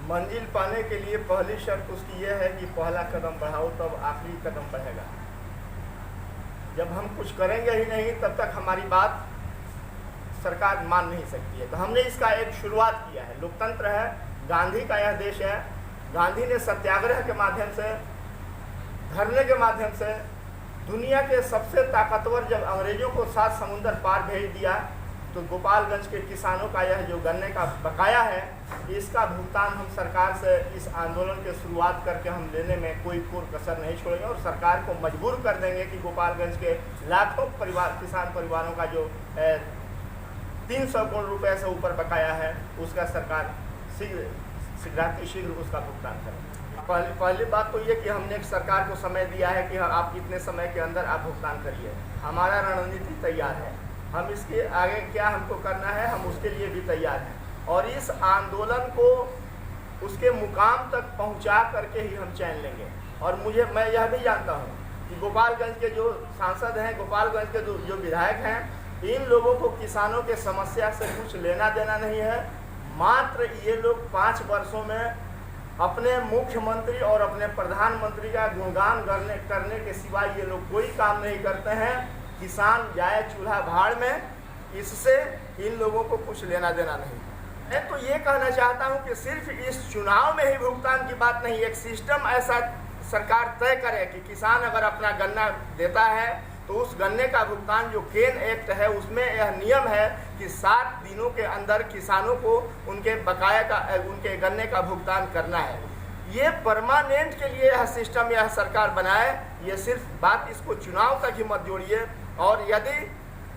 मंजिल पाने के लिए पहली शर्त उसकी यह है कि पहला कदम बढ़ाओ तब आखिरी कदम बढ़ेगा। जब हम कुछ करेंगे ही नहीं तब तक हमारी बात सरकार मान नहीं सकती है। तो हमने इसका एक शुरुआत किया है। लोकतंत्र है, गांधी का यह देश है। गांधी ने सत्याग्रह के माध्यम से, धरने के माध्यम से दुनिया के सबसे ताकतवर जब अंग्रेजों को 7 समुंदर पार भेज दिया, तो गोपालगंज के किसानों का यह जो गन्ने का बकाया है, इसका भुगतान हम सरकार से इस आंदोलन के शुरुआत करके हम लेने में कोई कसर नहीं छोड़ेंगे और सरकार को मजबूर कर देंगे कि गोपालगंज के लाखों परिवार, किसान परिवारों का जो 300 करोड़ रुपए से ऊपर बकाया है, उसका सरकार शीघ्र उसका भुगतान करें। पहली बात तो ये कि हमने एक सरकार को समय दिया है कि आप इतने समय के अंदर आप भुगतान करिए। हमारा रणनीति तैयार है, हम इसके आगे क्या हमको करना है हम उसके लिए भी तैयार हैं और इस आंदोलन को उसके मुकाम तक पहुंचा करके ही हम चैन लेंगे। और मैं यह भी जानता हूं कि गोपालगंज के जो सांसद हैं, गोपालगंज के जो विधायक हैं, इन लोगों को किसानों के समस्या से कुछ लेना देना नहीं है। मात्र ये लोग 5 वर्षों में अपने मुख्यमंत्री और अपने प्रधानमंत्री का गुणगान करने के सिवाय ये लोग कोई काम नहीं करते हैं। किसान जाए चूल्हा भाड़ में, इससे इन लोगों को कुछ लेना देना नहीं। मैं तो ये कहना चाहता हूं कि सिर्फ इस चुनाव में ही भुगतान की बात नहीं, एक सिस्टम ऐसा सरकार तय करे कि किसान अगर अपना गन्ना देता है तो उस गन्ने का भुगतान, जो केन एक्ट है उसमें यह नियम है कि 7 दिनों के अंदर किसानों को उनके बकाया का, उनके गन्ने का भुगतान करना है। ये परमानेंट के लिए यह सिस्टम यह सरकार बनाए। ये सिर्फ बात, इसको चुनाव तक ही मत जोड़िए। और यदि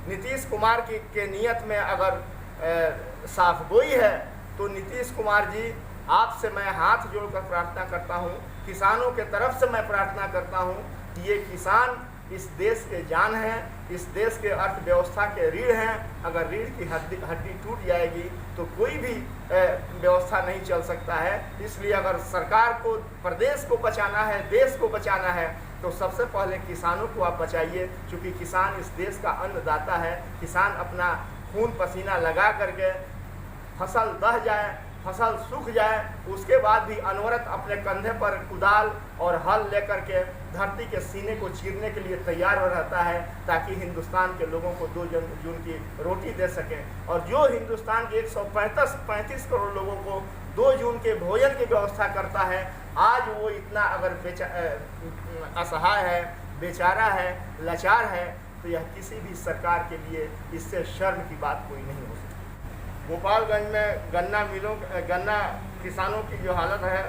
नीतीश कुमार के नियत में अगर साफ गोई है तो नीतीश कुमार जी, आपसे मैं हाथ जोड़कर प्रार्थना करता हूँ, किसानों के तरफ से मैं प्रार्थना करता हूँ कि ये किसान इस देश के जान हैं, इस देश के अर्थव्यवस्था के रीढ़ हैं। अगर रीढ़ की हड्डी टूट जाएगी तो कोई भी व्यवस्था नहीं चल सकता है। इसलिए अगर सरकार को प्रदेश को बचाना है, देश को बचाना है, तो सबसे पहले किसानों को आप बचाइए, क्योंकि किसान इस देश का अन्नदाता है। किसान अपना खून पसीना लगा करके फसल दह जाए, फसल सूख जाए, उसके बाद भी अनवरत अपने कंधे पर कुदाल और हल लेकर के धरती के सीने को चीरने के लिए तैयार रहता है, ताकि हिंदुस्तान के लोगों को 2 जून की रोटी दे सकें। और जो हिंदुस्तान के 135 करोड़ लोगों को 2 जून के भोजन की व्यवस्था करता है, आज वो इतना अगर असहाय है, बेचारा है, लाचार है, तो यह किसी भी सरकार के लिए इससे शर्म की बात कोई नहीं हो सकती। गोपालगंज में गन्ना किसानों की जो हालत है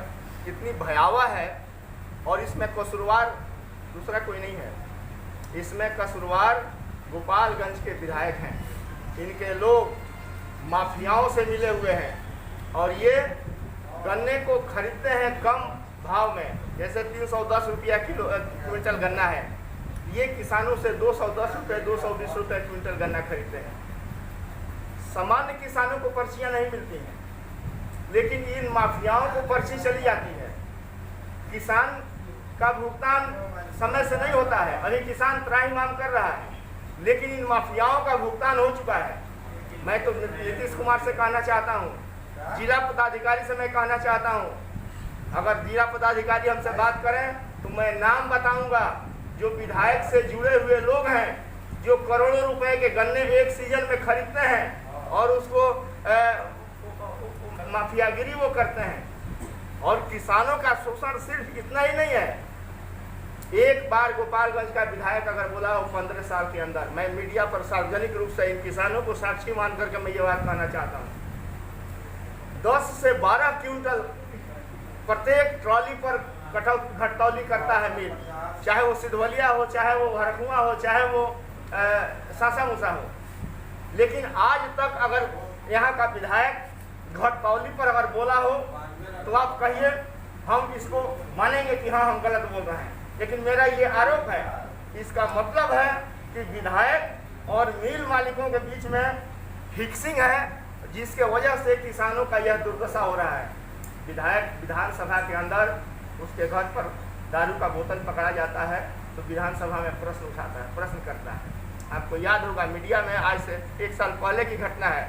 इतनी भयावह है, और इसमें कसूरवार दूसरा कोई नहीं है। इसमें कसूरवार गोपालगंज के विधायक हैं। इनके लोग माफियाओं से मिले हुए हैं और ये गन्ने को खरीदते हैं कम भाव में, जैसे 310 रुपया क्विंटल गन्ना है, ये किसानों से 210 रुपये 220 रुपये क्विंटल गन्ना खरीदते हैं। सामान्य किसानों को पर्चियां नहीं मिलती हैं, लेकिन इन माफियाओं को पर्ची चली जाती है। किसान का भुगतान समय से नहीं होता है। अभी किसान त्राहिमाम कर रहा है, लेकिन इन माफियाओं का भुगतान हो चुका है। मैं तो नीतीश कुमार से कहना चाहता हूँ, जिला पदाधिकारी से मैं कहना चाहता हूँ, अगर जिला पदाधिकारी हमसे बात करें तो मैं नाम बताऊंगा जो विधायक से जुड़े हुए लोग हैं, जो करोड़ों रुपए के गन्ने एक सीजन में खरीदते हैं और उसको माफियागिरी वो करते हैं। और किसानों का शोषण सिर्फ इतना ही नहीं है। एक बार गोपालगंज का विधायक अगर बोला हो 15 साल के अंदर, मैं मीडिया पर सार्वजनिक रूप से इन किसानों को साक्षी मान करके मैं ये बात कहना चाहता हूँ, 10 से 12 क्विंटल प्रत्येक ट्रॉली पर घटतौली करता है मिल, चाहे वो सिद्धवलिया हो, चाहे वो हरकुआ हो, चाहे वो सासा मूसा हो। लेकिन आज तक अगर यहाँ का विधायक घटतौली पर अगर बोला हो तो आप कहिए हम इसको मानेंगे कि हाँ हम गलत बोल रहे हैं। लेकिन मेरा ये आरोप है, इसका मतलब है कि विधायक और मिल मालिकों के बीच में फिक्सिंग है, जिसके वजह से किसानों का यह दुर्दशा हो रहा है। विधायक विधानसभा के अंदर उसके घर पर दारू का बोतल पकड़ा जाता है तो विधानसभा में प्रश्न उठाता है, प्रश्न करता है। आपको याद होगा मीडिया में आज से 1 साल पहले की घटना है,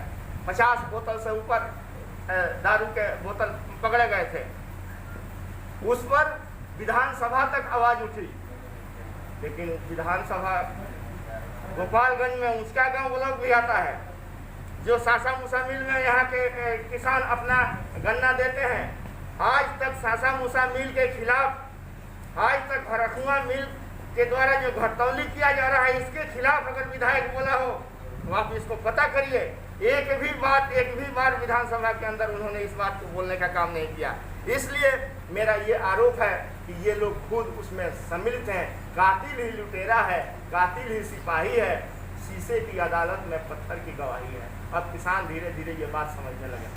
50 बोतल से ऊपर दारू के बोतल पकड़े गए थे, उस पर विधानसभा तक आवाज उठी। लेकिन विधानसभा गोपालगंज में उसका गांव ब्लॉक भी आता है, जो सासा मूसा मिल में यहाँ के किसान अपना गन्ना देते हैं, आज तक सासा मूसा मिल के खिलाफ, आज तक भरखुआ मिल के द्वारा जो घटतौली किया जा रहा है, इसके खिलाफ अगर विधायक बोला हो तो आप इसको पता करिए। एक भी बार विधानसभा के अंदर उन्होंने इस बात को बोलने का काम नहीं किया। इसलिए मेरा ये आरोप है कि ये लोग खुद उसमें सम्मिलित हैं। कातिल ही लुटेरा है, कातिल ही सिपाही है, शीशे की अदालत में पत्थर की गवाही है। अब किसान धीरे धीरे ये बात समझने लगे।